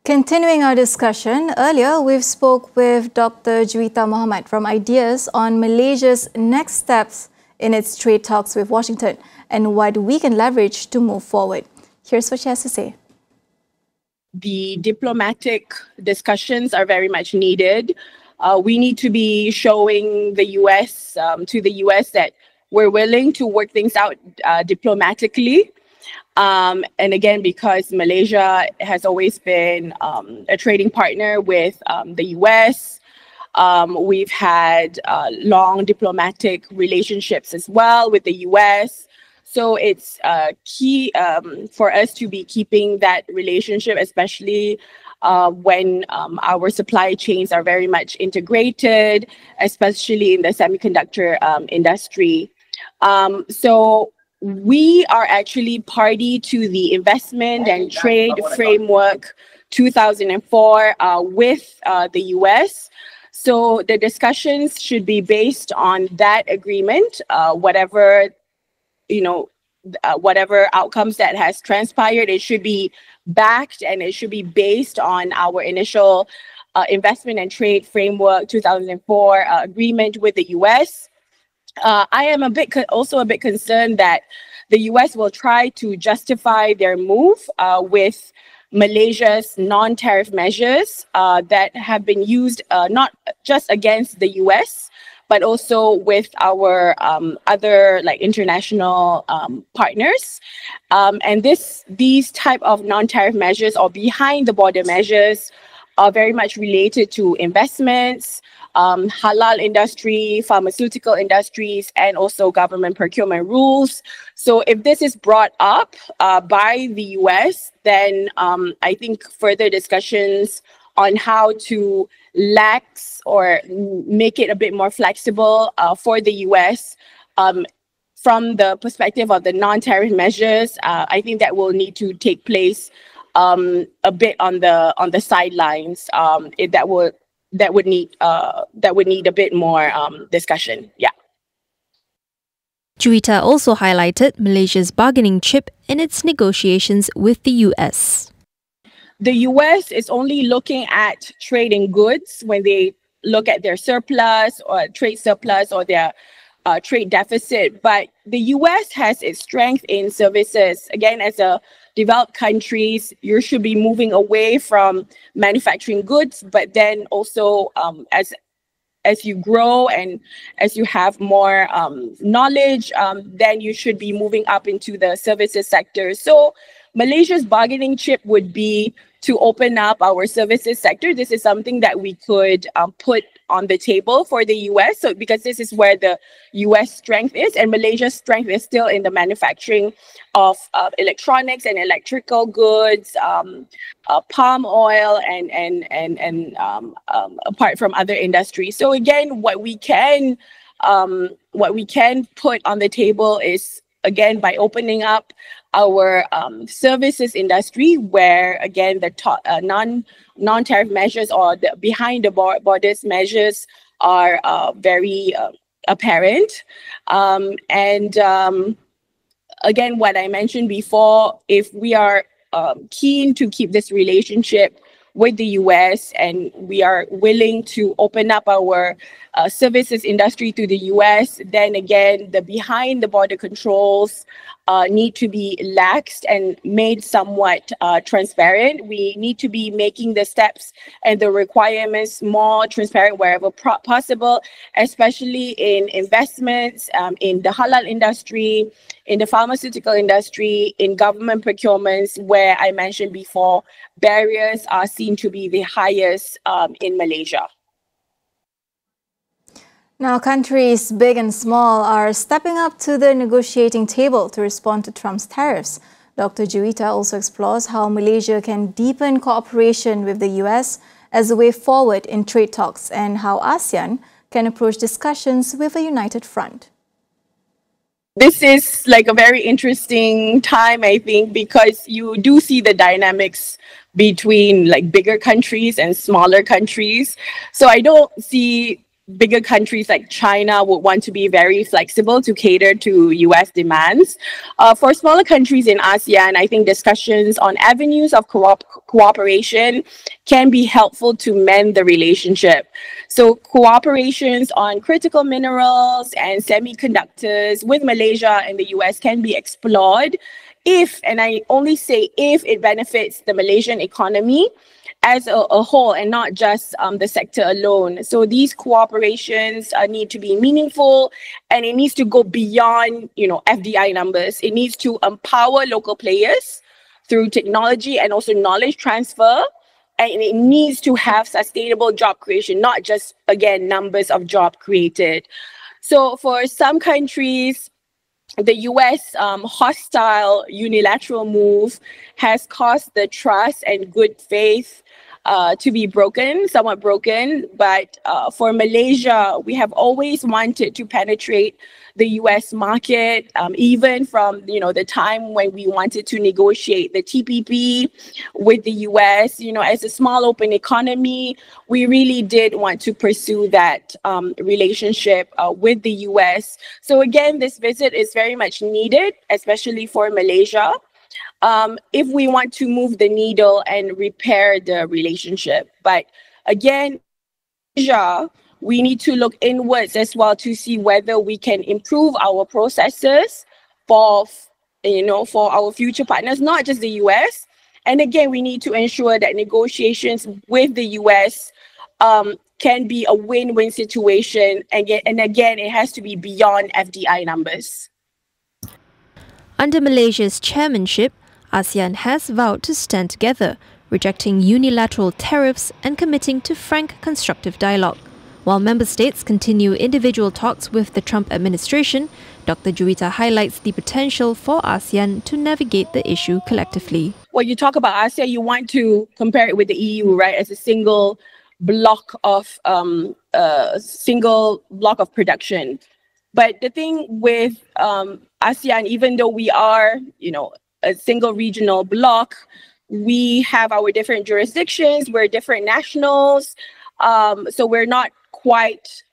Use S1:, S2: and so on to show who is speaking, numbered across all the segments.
S1: Continuing our discussion, earlier we've spoke with Dr. Juita Mohamad from Ideas on Malaysia's next steps in its trade talks with Washington and what we can leverage to move forward. Here's what she has to say.
S2: The diplomatic discussions are very much needed. We need to be showing the US, to the US that we're willing to work things out diplomatically. And again, because Malaysia has always been a trading partner with the US, we've had long diplomatic relationships as well with the US. So it's key for us to be keeping that relationship, especially when our supply chains are very much integrated, especially in the semiconductor industry. So we are actually party to the Investment and Trade Framework 2004 with the US. So the discussions should be based on that agreement, whatever outcomes that has transpired, it should be backed and it should be based on our initial Investment and Trade Framework 2004 agreement with the US. I am also a bit concerned that the US will try to justify their move with Malaysia's non-tariff measures that have been used not just against the US, but also with our other international partners. And these type of non-tariff measures or behind the border measures are very much related to investments, halal industry, pharmaceutical industries, and also government procurement rules. So if this is brought up by the US, then I think further discussions on how to lax or make it a bit more flexible for the US from the perspective of the non-tariff measures, I think that will need to take place a bit on the sidelines. That would need a bit more discussion. Yeah.
S3: Juita also highlighted Malaysia's bargaining chip in its negotiations with the US.
S2: The US is only looking at trading goods when they look at their surplus or trade surplus or their trade deficit. But the US has its strength in services. Again, as a developed countries, you should be moving away from manufacturing goods, but then also as you grow and as you have more knowledge, then you should be moving up into the services sector. So Malaysia's bargaining chip would be to open up our services sector. This is something that we could put on the table for the US. So because this is where the US strength is, and Malaysia's strength is still in the manufacturing of electronics and electrical goods, palm oil, and apart from other industries. So again, what we can put on the table is, again, by opening up our services industry, where again the non-tariff measures or the behind the borders measures are very apparent. Again, what I mentioned before, if we are keen to keep this relationship with the US and we are willing to open up our services industry to the US, then again, the behind the border controls need to be laxed and made somewhat transparent. We need to be making the steps and the requirements more transparent wherever possible, especially in investments, in the halal industry, in the pharmaceutical industry, in government procurements, where I mentioned before, barriers are seen to be the highest in Malaysia.
S1: Now, countries big and small are stepping up to the negotiating table to respond to Trump's tariffs. Dr. Juita also explores how Malaysia can deepen cooperation with the US as a way forward in trade talks and how ASEAN can approach discussions with a united front.
S2: This is like a very interesting time, I think, because you do see the dynamics between bigger countries and smaller countries. So I don't see bigger countries like China would want to be very flexible to cater to US demands. For smaller countries in ASEAN, I think discussions on avenues of cooperation can be helpful to mend the relationship. So cooperations on critical minerals and semiconductors with Malaysia and the US can be explored if, and I only say if, it benefits the Malaysian economy as a whole and not just the sector alone. So these cooperations need to be meaningful, and it needs to go beyond, FDI numbers. It needs to empower local players through technology and also knowledge transfer. And it needs to have sustainable job creation, not just, again, numbers of job created. So for some countries, the US hostile unilateral move has caused the trust and good faith to be somewhat broken. But for Malaysia, we have always wanted to penetrate the US market, even from the time when we wanted to negotiate the TPP with the US. As a small open economy, we really did want to pursue that relationship with the US. So again, this visit is very much needed, especially for Malaysia, if we want to move the needle and repair the relationship. But again, Malaysia, we need to look inwards as well to see whether we can improve our processes for our future partners, not just the US. And again, we need to ensure that negotiations with the US can be a win-win situation. And again, it has to be beyond FDI numbers.
S3: Under Malaysia's chairmanship, ASEAN has vowed to stand together, rejecting unilateral tariffs and committing to frank, constructive dialogue. While member states continue individual talks with the Trump administration, Dr. Juita highlights the potential for ASEAN to navigate the issue collectively.
S2: When you talk about ASEAN, you want to compare it with the EU, right, as a single block of production. But the thing with ASEAN, even though we are, a single regional block, we have our different jurisdictions, we're different nationals, so we're not quite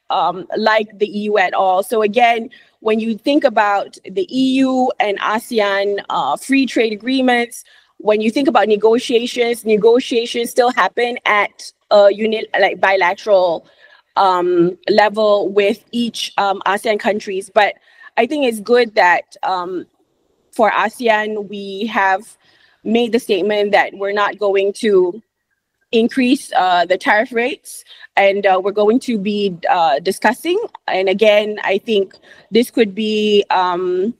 S2: like the EU at all. So again, when you think about the EU and ASEAN free trade agreements, when you think about negotiations still happen at a bilateral level with each ASEAN countries. But I think it's good that for ASEAN, we have made the statement that we're not going to increase the tariff rates, and we're going to be discussing. And again, I think this could be a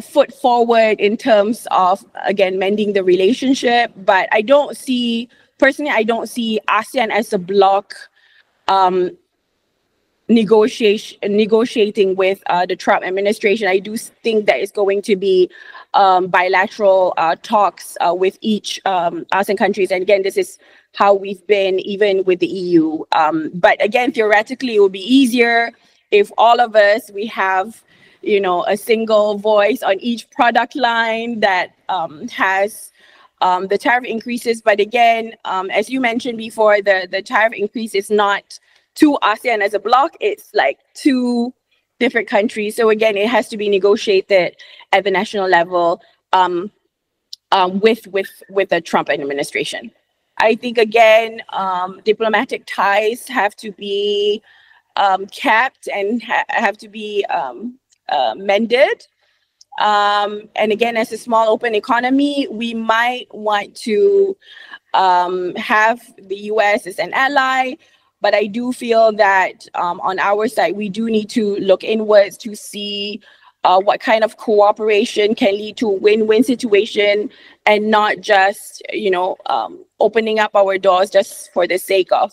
S2: foot forward in terms of, again, mending the relationship. But I don't see ASEAN as a bloc negotiating with the Trump administration. I do think that it's going to be bilateral talks with each ASEAN countries. And again, this is how we've been even with the EU. But again, theoretically, it would be easier if all of us, we have, a single voice on each product line that has the tariff increases. But again, as you mentioned before, the tariff increase is not to ASEAN as a bloc, it's like two different countries. So again, it has to be negotiated at the national level with the Trump administration. I think, again, diplomatic ties have to be kept and have to be mended. And again, as a small open economy, we might want to have the US as an ally. But I do feel that on our side, we do need to look inwards to see what kind of cooperation can lead to a win-win situation, and not just, opening up our doors just for the sake of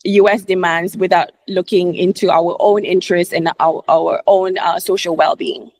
S2: US demands without looking into our own interests and our own social well-being.